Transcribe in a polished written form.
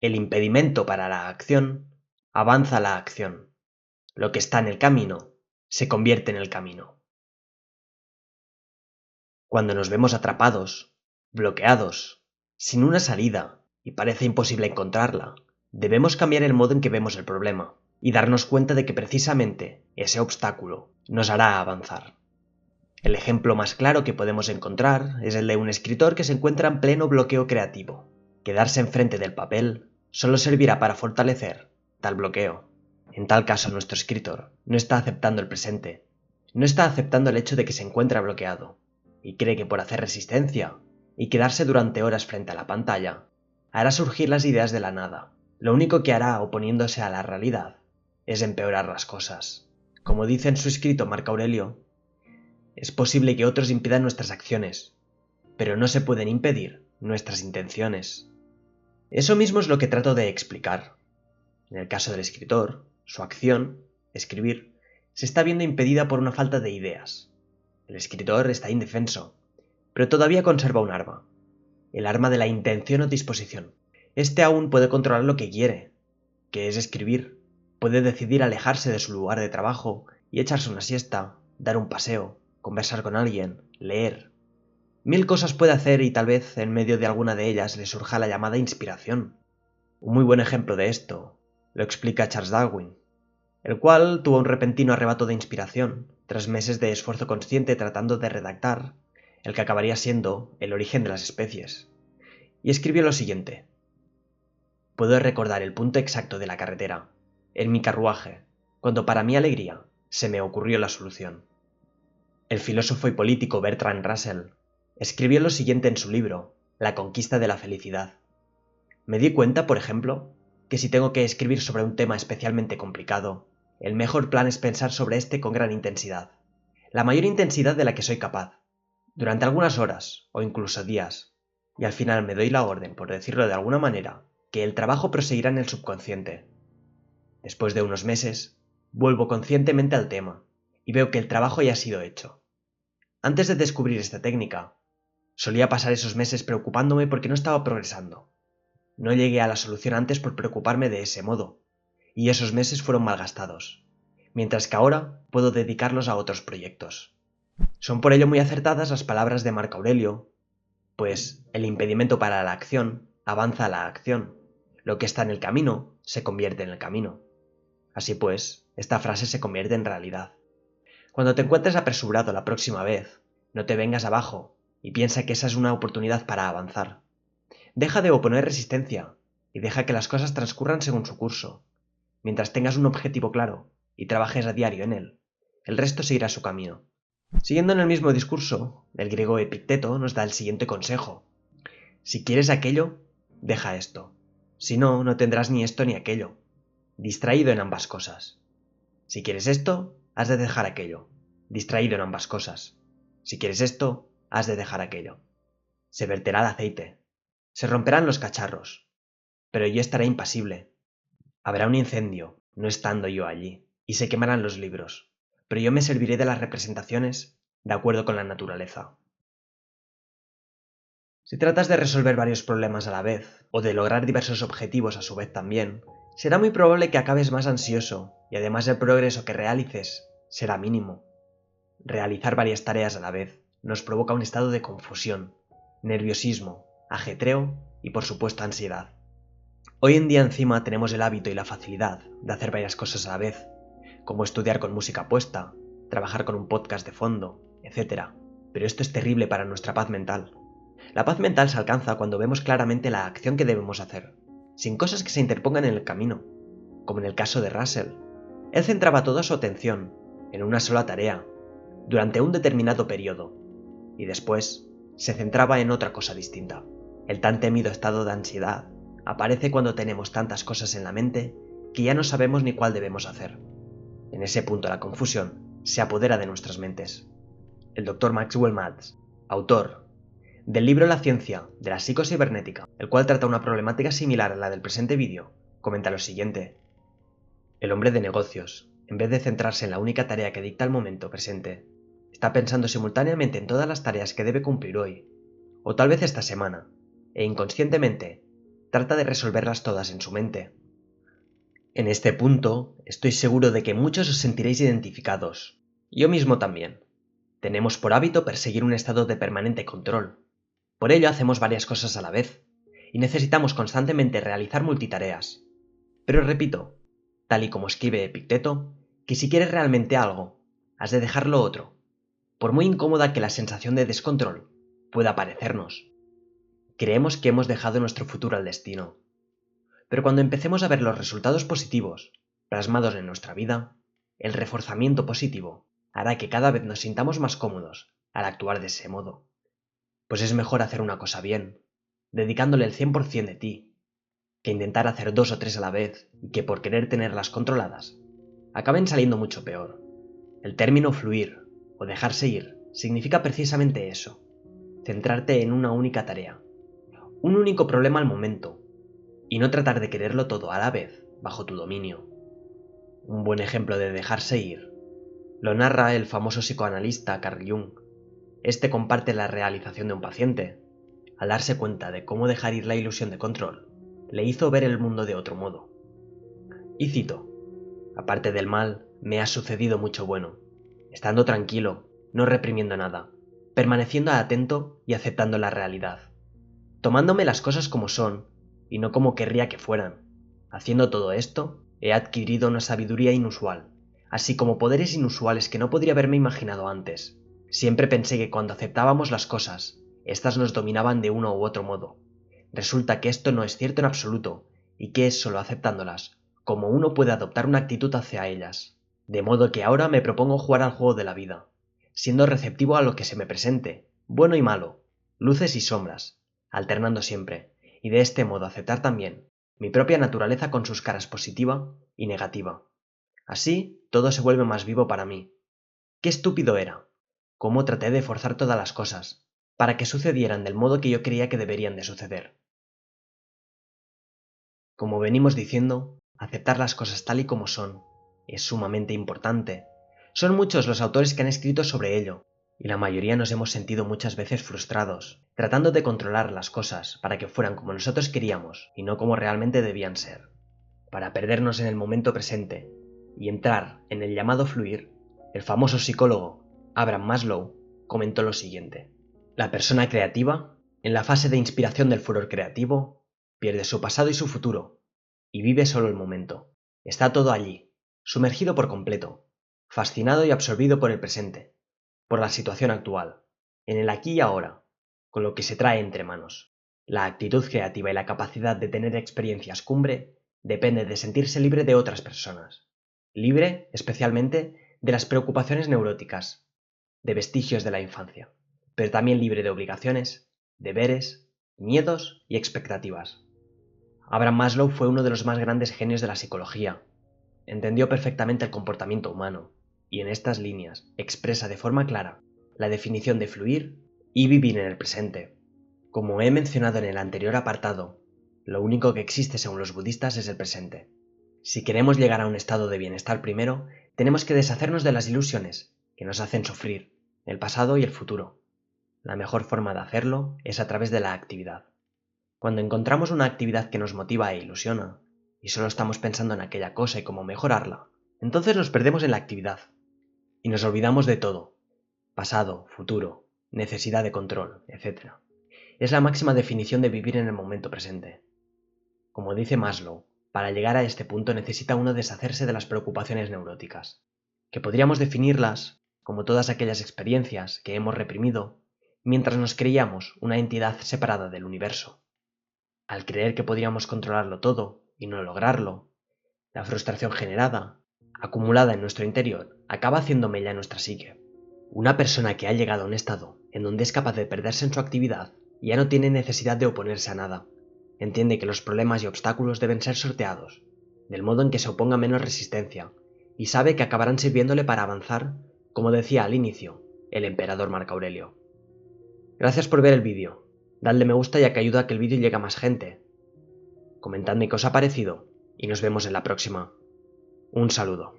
El impedimento para la acción avanza la acción. Lo que está en el camino se convierte en el camino. Cuando nos vemos atrapados, bloqueados, sin una salida y parece imposible encontrarla, debemos cambiar el modo en que vemos el problema y darnos cuenta de que precisamente ese obstáculo nos hará avanzar. El ejemplo más claro que podemos encontrar es el de un escritor que se encuentra en pleno bloqueo creativo. Quedarse enfrente del papel solo servirá para fortalecer tal bloqueo. En tal caso, nuestro escritor no está aceptando el presente, no está aceptando el hecho de que se encuentra bloqueado, y cree que por hacer resistencia y quedarse durante horas frente a la pantalla, hará surgir las ideas de la nada. Lo único que hará oponiéndose a la realidad es empeorar las cosas. Como dice en su escrito Marco Aurelio, es posible que otros impidan nuestras acciones, pero no se pueden impedir nuestras intenciones. Eso mismo es lo que trato de explicar. En el caso del escritor, su acción, escribir, se está viendo impedida por una falta de ideas. El escritor está indefenso, pero todavía conserva un arma, el arma de la intención o disposición. Este aún puede controlar lo que quiere, que es escribir. Puede decidir alejarse de su lugar de trabajo y echarse una siesta, dar un paseo, conversar con alguien, leer. Mil cosas puede hacer y tal vez en medio de alguna de ellas le surja la llamada inspiración. Un muy buen ejemplo de esto lo explica Charles Darwin, el cual tuvo un repentino arrebato de inspiración tras meses de esfuerzo consciente tratando de redactar el que acabaría siendo el origen de las especies, y escribió lo siguiente: puedo recordar el punto exacto de la carretera, en mi carruaje, cuando para mi alegría se me ocurrió la solución. El filósofo y político Bertrand Russell escribió lo siguiente en su libro La conquista de la felicidad. Me di cuenta, por ejemplo, que si tengo que escribir sobre un tema especialmente complicado, el mejor plan es pensar sobre este con gran intensidad, la mayor intensidad de la que soy capaz, durante algunas horas o incluso días, y al final me doy la orden, por decirlo de alguna manera, que el trabajo proseguirá en el subconsciente. Después de unos meses, vuelvo conscientemente al tema y veo que el trabajo ya ha sido hecho. Antes de descubrir esta técnica, solía pasar esos meses preocupándome porque no estaba progresando. No llegué a la solución antes por preocuparme de ese modo, y esos meses fueron malgastados, mientras que ahora puedo dedicarlos a otros proyectos. Son por ello muy acertadas las palabras de Marco Aurelio, pues el impedimento para la acción avanza a la acción, lo que está en el camino se convierte en el camino. Así pues, esta frase se convierte en realidad. Cuando te encuentres apresurado la próxima vez, no te vengas abajo y piensa que esa es una oportunidad para avanzar. Deja de oponer resistencia y deja que las cosas transcurran según su curso. Mientras tengas un objetivo claro y trabajes a diario en él, el resto seguirá su camino. Siguiendo en el mismo discurso, el griego Epicteto nos da el siguiente consejo: si quieres aquello, deja esto. Si no, no tendrás ni esto ni aquello. Distraído en ambas cosas. Si quieres esto, has de dejar aquello. Distraído en ambas cosas. Si quieres esto, has de dejar aquello. Se verterá el aceite. Se romperán los cacharros. Pero yo estaré impasible. Habrá un incendio, no estando yo allí, y se quemarán los libros. Pero yo me serviré de las representaciones de acuerdo con la naturaleza. Si tratas de resolver varios problemas a la vez, o de lograr diversos objetivos a su vez también, será muy probable que acabes más ansioso, y además el progreso que realices será mínimo. Realizar varias tareas a la vez nos provoca un estado de confusión, nerviosismo, ajetreo y por supuesto ansiedad. Hoy en día encima tenemos el hábito y la facilidad de hacer varias cosas a la vez, como estudiar con música puesta, trabajar con un podcast de fondo, etc. Pero esto es terrible para nuestra paz mental. La paz mental se alcanza cuando vemos claramente la acción que debemos hacer, sin cosas que se interpongan en el camino, como en el caso de Russell. Él centraba toda su atención en una sola tarea, durante un determinado periodo, y después se centraba en otra cosa distinta. El tan temido estado de ansiedad aparece cuando tenemos tantas cosas en la mente que ya no sabemos ni cuál debemos hacer. En ese punto la confusión se apodera de nuestras mentes. El Dr. Maxwell Maltz, autor del libro La ciencia de la psicocibernética, el cual trata una problemática similar a la del presente vídeo, comenta lo siguiente: el hombre de negocios, en vez de centrarse en la única tarea que dicta el momento presente, está pensando simultáneamente en todas las tareas que debe cumplir hoy, o tal vez esta semana, e inconscientemente trata de resolverlas todas en su mente. En este punto, estoy seguro de que muchos os sentiréis identificados. Yo mismo también. Tenemos por hábito perseguir un estado de permanente control. Por ello hacemos varias cosas a la vez, y necesitamos constantemente realizar multitareas. Pero repito, tal y como escribe Epicteto, que si quieres realmente algo, has de dejar lo otro, por muy incómoda que la sensación de descontrol pueda parecernos. Creemos que hemos dejado nuestro futuro al destino. Pero cuando empecemos a ver los resultados positivos plasmados en nuestra vida, el reforzamiento positivo hará que cada vez nos sintamos más cómodos al actuar de ese modo. Pues es mejor hacer una cosa bien, dedicándole el 100% de ti, que intentar hacer 2 o 3 a la vez y que por querer tenerlas controladas, acaben saliendo mucho peor. El término fluir o dejarse ir significa precisamente eso, centrarte en una única tarea, un único problema al momento, y no tratar de quererlo todo a la vez bajo tu dominio. Un buen ejemplo de dejarse ir lo narra el famoso psicoanalista Carl Jung. Este comparte la realización de un paciente. Al darse cuenta de cómo dejar ir la ilusión de control, le hizo ver el mundo de otro modo. Y cito: aparte del mal, me ha sucedido mucho bueno, estando tranquilo, no reprimiendo nada, permaneciendo atento y aceptando la realidad, tomándome las cosas como son y no como querría que fueran. Haciendo todo esto, he adquirido una sabiduría inusual, así como poderes inusuales que no podría haberme imaginado antes. Siempre pensé que cuando aceptábamos las cosas, éstas nos dominaban de uno u otro modo. Resulta que esto no es cierto en absoluto, y que es solo aceptándolas como uno puede adoptar una actitud hacia ellas. De modo que ahora me propongo jugar al juego de la vida, siendo receptivo a lo que se me presente, bueno y malo, luces y sombras, alternando siempre, y de este modo aceptar también mi propia naturaleza con sus caras positiva y negativa. Así, todo se vuelve más vivo para mí. ¡Qué estúpido era! Cómo traté de forzar todas las cosas, para que sucedieran del modo que yo creía que deberían de suceder. Como venimos diciendo, aceptar las cosas tal y como son es sumamente importante. Son muchos los autores que han escrito sobre ello, y la mayoría nos hemos sentido muchas veces frustrados, tratando de controlar las cosas para que fueran como nosotros queríamos y no como realmente debían ser. Para perdernos en el momento presente y entrar en el llamado fluir, el famoso psicólogo Abraham Maslow comentó lo siguiente: la persona creativa, en la fase de inspiración del furor creativo, pierde su pasado y su futuro, y vive solo el momento. Está todo allí, sumergido por completo, fascinado y absorbido por el presente, por la situación actual, en el aquí y ahora, con lo que se trae entre manos. La actitud creativa y la capacidad de tener experiencias cumbre depende de sentirse libre de otras personas. Libre, especialmente, de las preocupaciones neuróticas, de vestigios de la infancia, pero también libre de obligaciones, deberes, miedos y expectativas. Abraham Maslow fue uno de los más grandes genios de la psicología. Entendió perfectamente el comportamiento humano, y en estas líneas expresa de forma clara la definición de fluir y vivir en el presente. Como he mencionado en el anterior apartado, lo único que existe según los budistas es el presente. Si queremos llegar a un estado de bienestar primero, tenemos que deshacernos de las ilusiones que nos hacen sufrir, el pasado y el futuro. La mejor forma de hacerlo es a través de la actividad. Cuando encontramos una actividad que nos motiva e ilusiona, y solo estamos pensando en aquella cosa y cómo mejorarla, entonces nos perdemos en la actividad, y nos olvidamos de todo: pasado, futuro, necesidad de control, etc. Es la máxima definición de vivir en el momento presente. Como dice Maslow, para llegar a este punto necesita uno deshacerse de las preocupaciones neuróticas, que podríamos definirlas como todas aquellas experiencias que hemos reprimido mientras nos creíamos una entidad separada del universo. Al creer que podríamos controlarlo todo y no lograrlo, la frustración generada, acumulada en nuestro interior, acaba haciendo mella en nuestra psique. Una persona que ha llegado a un estado en donde es capaz de perderse en su actividad ya no tiene necesidad de oponerse a nada. Entiende que los problemas y obstáculos deben ser sorteados, del modo en que se oponga menos resistencia, y sabe que acabarán sirviéndole para avanzar, como decía al inicio el emperador Marco Aurelio. Gracias por ver el vídeo. Dadle me gusta ya que ayuda a que el vídeo llegue a más gente. Comentadme qué os ha parecido y nos vemos en la próxima. Un saludo.